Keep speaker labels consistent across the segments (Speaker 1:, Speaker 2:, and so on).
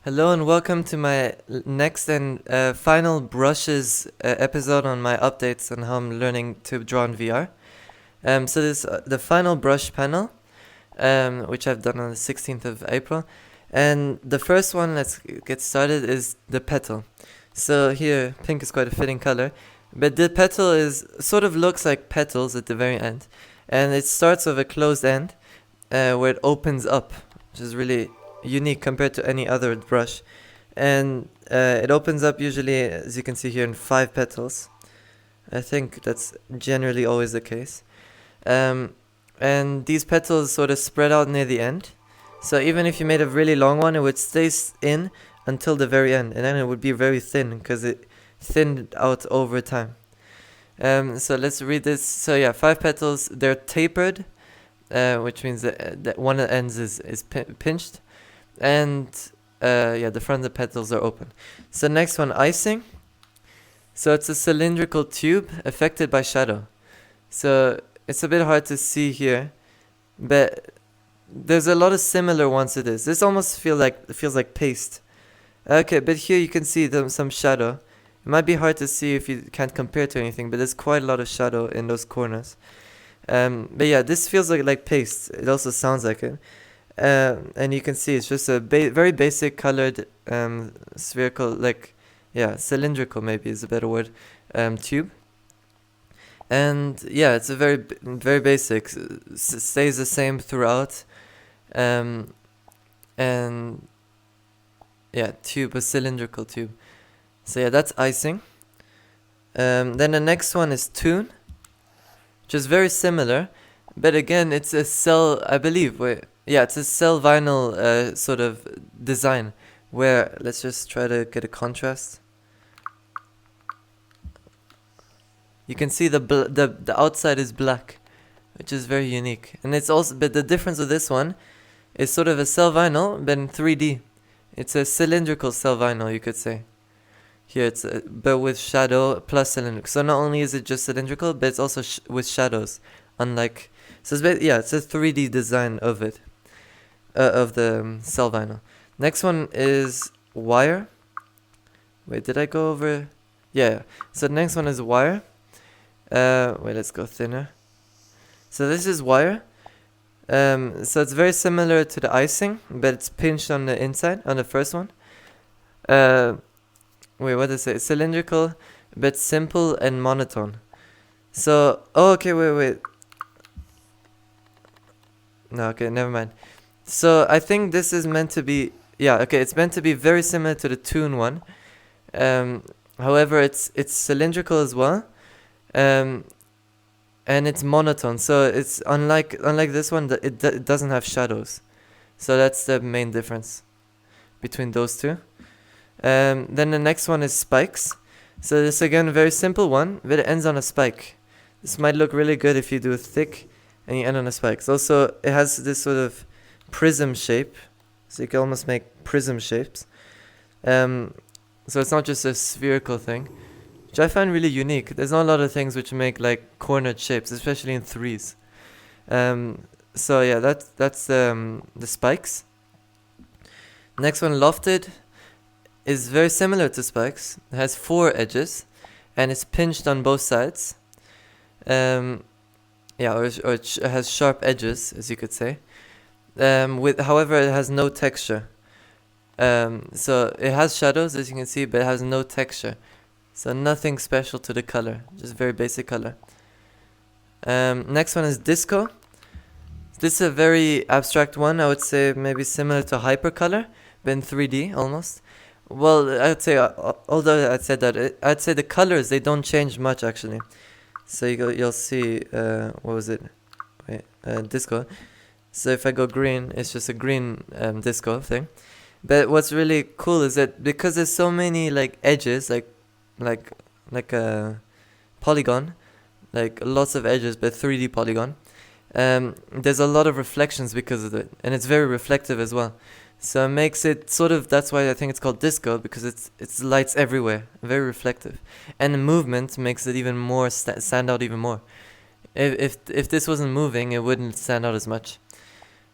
Speaker 1: Hello and welcome to my next and final brushes episode on my updates on how I'm learning to draw in VR. So this the final brush panel, which I've done on the 16th of April, and the first one, let's get started, is the petal. So here, pink is quite a fitting color, but the petal is sort of looks like petals at the very end, and it starts with a closed end, where it opens up, which is really unique compared to any other brush. And it opens up usually, as you can see here, in 5 petals. I think that's generally always the case. And these petals sort of spread out near the end. So even if you made a really long one, it would stay in until the very end, and then it would be very thin because it thinned out over time. So let's read this. So yeah, 5 petals. They're tapered, which means that one of the ends is pinched, and yeah, the front of the petals are open. So next one, icing. So it's a cylindrical tube affected by shadow. So it's a bit hard to see here, but there's a lot of similar ones to this. This almost feels like paste. Okay, but here you can see some shadow. It might be hard to see if you can't compare to anything, but there's quite a lot of shadow in those corners. But yeah, this feels like paste. It also sounds like it. And you can see it's just a very basic colored spherical, cylindrical maybe is a better word, tube. And yeah, it's a very basic, stays the same throughout. And yeah, a cylindrical tube. So yeah, that's icing. Then the next one is tune, which is very similar, but again, it's a cell, I believe. It's a cell vinyl sort of design, where let's just try to get a contrast. You can see the outside is black, which is very unique, and it's also, but the difference with this one is sort of a cell vinyl, but in 3D. It's a cylindrical cell vinyl, you could say. Here it's but with shadow plus cylindrical. So not only is it just cylindrical, but it's also with shadows. Unlike, so it's a 3D design of it, of the cell vinyl. Next one is wire. Wait, did I go over? Yeah. So the next one is wire. Let's go thinner. So this is wire. So it's very similar to the icing, but it's pinched on the inside, on the first one. What does it say? Cylindrical, but simple and monotone. So, wait. No, okay, never mind. So I think this is meant to be, it's meant to be very similar to the tune one. However, it's cylindrical as well. And it's monotone. So it's unlike this one, it doesn't have shadows. So that's the main difference between those two. Then the next one is spikes. So this again, a very simple one, but it ends on a spike. This might look really good if you do it thick and you end on a spike. So also, it has this sort of prism shape, so you can almost make prism shapes. So it's not just a spherical thing, which I find really unique. There's not a lot of things which make like cornered shapes, especially in threes. So yeah, that's the spikes. Next one, lofted, is very similar to spikes. It has 4 edges, and it's pinched on both sides. Or it has sharp edges, as you could say. However, it has no texture. So it has shadows, as you can see, but it has no texture. So nothing special to the color, just very basic color. Next one is disco. This is a very abstract one. I would say maybe similar to hypercolor, but in 3D almost. Well, I'd say, although I said that, I'd say the colors, they don't change much actually. So you'll see, what was it? Disco. So if I go green, it's just a green disco thing. But what's really cool is that because there's so many like edges, like a polygon, like lots of edges, but 3D polygon. There's a lot of reflections because of it, and it's very reflective as well. So it makes it sort of, that's why I think it's called disco, because it's lights everywhere, very reflective. And the movement makes it even more, stand out even more. If this wasn't moving, it wouldn't stand out as much.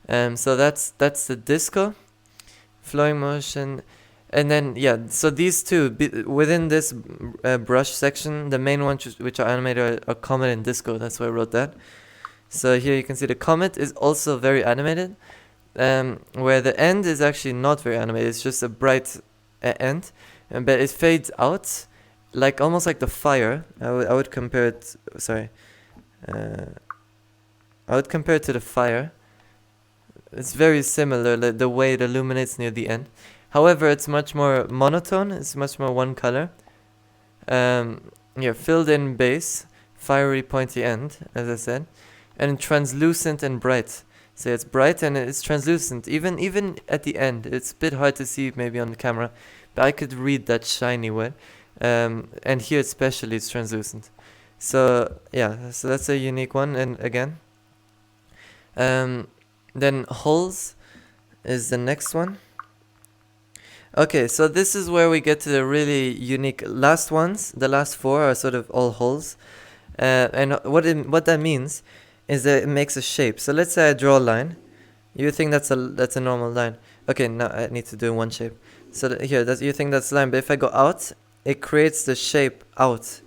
Speaker 1: So that's the disco. flowing motion. And then, yeah, so these two, within this brush section, the main ones which are animated are Comet and Disco. That's why I wrote that. So here you can see the Comet is also very animated, where the end is actually not very animated. It's just a bright end, but it fades out, like almost like the fire. I would compare it, sorry. I would compare it to the fire. It's very similar, the way it illuminates near the end. However, it's much more monotone. It's much more one color. Yeah, filled in base, fiery pointy end, as I said, and translucent and bright. So it's bright and it's translucent. Even at the end, it's a bit hard to see maybe on the camera, but I could read that shiny word. And here especially, it's translucent. So yeah, so that's a unique one. And again, then holes is the next one. Okay, so this is where we get to the really unique last ones. The last four are sort of all holes. And what that means is that it makes a shape. So let's say I draw a line. You think that's a normal line. Okay, now I need to do one shape. So here, you think that's a line, but if I go out, it creates the shape out.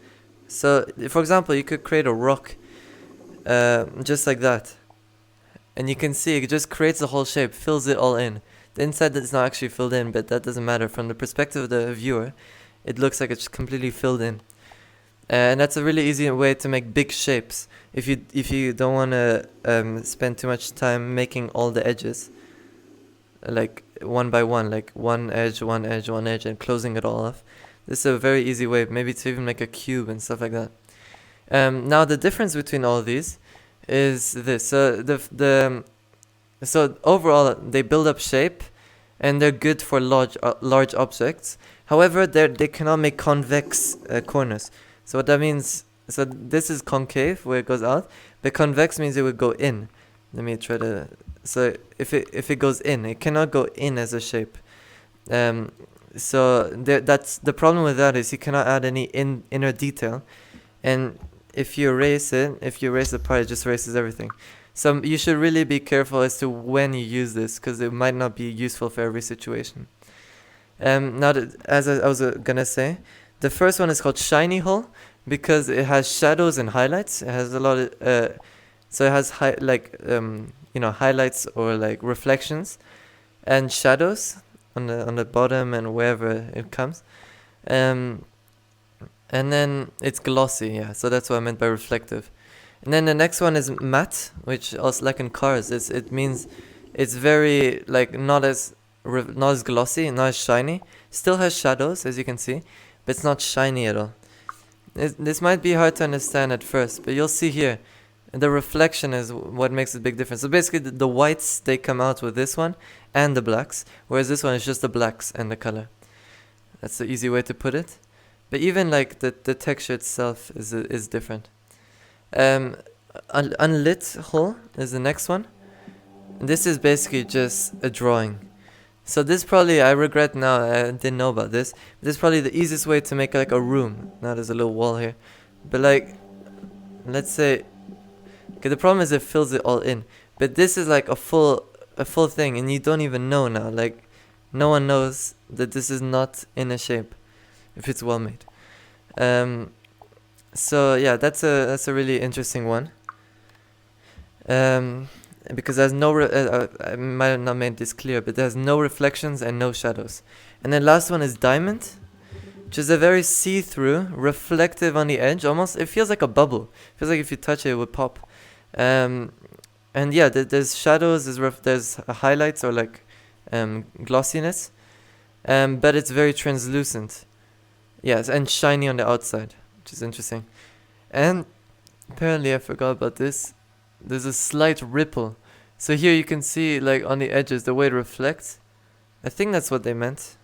Speaker 1: So, for example, you could create a rock just like that. And you can see it just creates the whole shape, fills it all in. The inside is not actually filled in, but that doesn't matter. From the perspective of the viewer, it looks like it's completely filled in. And that's a really easy way to make big shapes. If you don't want to spend too much time making all the edges, like one by one, like one edge, and closing it all off. This is a very easy way, maybe to even make a cube and stuff like that. Now the difference between all of these is this. So overall, they build up shape, and they're good for large objects. However, they cannot make convex corners. So what that means, so this is concave where it goes out, but convex means it would go in. Let me try to. So if it goes in, it cannot go in as a shape. So that's the problem with that, is you cannot add any inner detail, and if you erase the part, it just erases everything. So you should really be careful as to when you use this, because it might not be useful for every situation. Now, as I was gonna say, the first one is called Shiny Hole because it has shadows and highlights. It has a lot of so it has highlights or like reflections and shadows on the bottom and wherever it comes. And then it's glossy, yeah. So that's what I meant by reflective. And then the next one is matte, which also, like in cars, it means it's very like not as glossy, not as shiny. Still has shadows, as you can see, but it's not shiny at all. This might be hard to understand at first, but you'll see here, the reflection is what makes a big difference. So basically, the whites, they come out with this one, and the blacks, whereas this one is just the blacks and the color. That's the easy way to put it. But even like the texture itself is different. Unlit hole is the next one. This is basically just a drawing. So this probably, I regret now, I didn't know about this. This is probably the easiest way to make like a room. Now there's a little wall here. But like, let's say, okay, the problem is it fills it all in. But this is like a full thing, and you don't even know now. Like, no one knows that this is not in a shape if it's well made. So yeah, that's a really interesting one. Because there's no I might have not made this clear, but there's no reflections and no shadows. And then last one is diamond, which is a very see-through, reflective on the edge. Almost, it feels like a bubble. It feels like if you touch it, it would pop. And yeah, there's shadows, there's highlights or like glossiness, but it's very translucent. Yes, and shiny on the outside, which is interesting. And apparently I forgot about this. There's a slight ripple. So here you can see like on the edges the way it reflects. I think that's what they meant.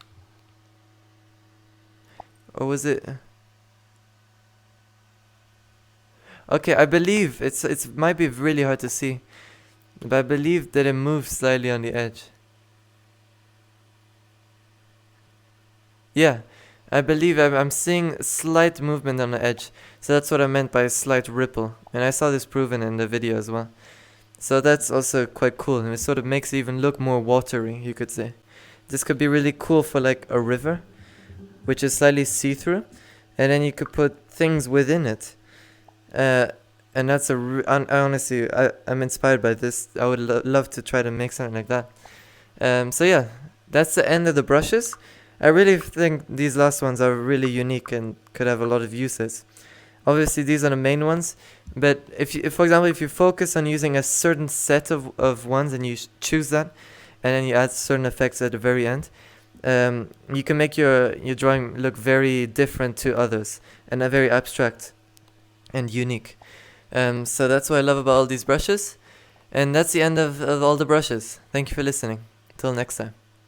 Speaker 1: Or was it? Okay, I believe it might be really hard to see, but I believe that it moves slightly on the edge. Yeah, I believe I'm seeing slight movement on the edge. So that's what I meant by a slight ripple. And I saw this proven in the video as well. So that's also quite cool. And it sort of makes it even look more watery, you could say. This could be really cool for like a river, which is slightly see-through, and then you could put things within it. And that's honestly, I'm inspired by this. I would love to try to make something like that. So yeah, that's the end of the brushes. I really think these last ones are really unique and could have a lot of uses. Obviously, these are the main ones, but if for example, if you focus on using a certain set of ones and you choose that, and then you add certain effects at the very end, you can make your drawing look very different to others and very abstract and unique. So that's what I love about all these brushes, and that's the end of all the brushes. Thank you for listening. Till next time.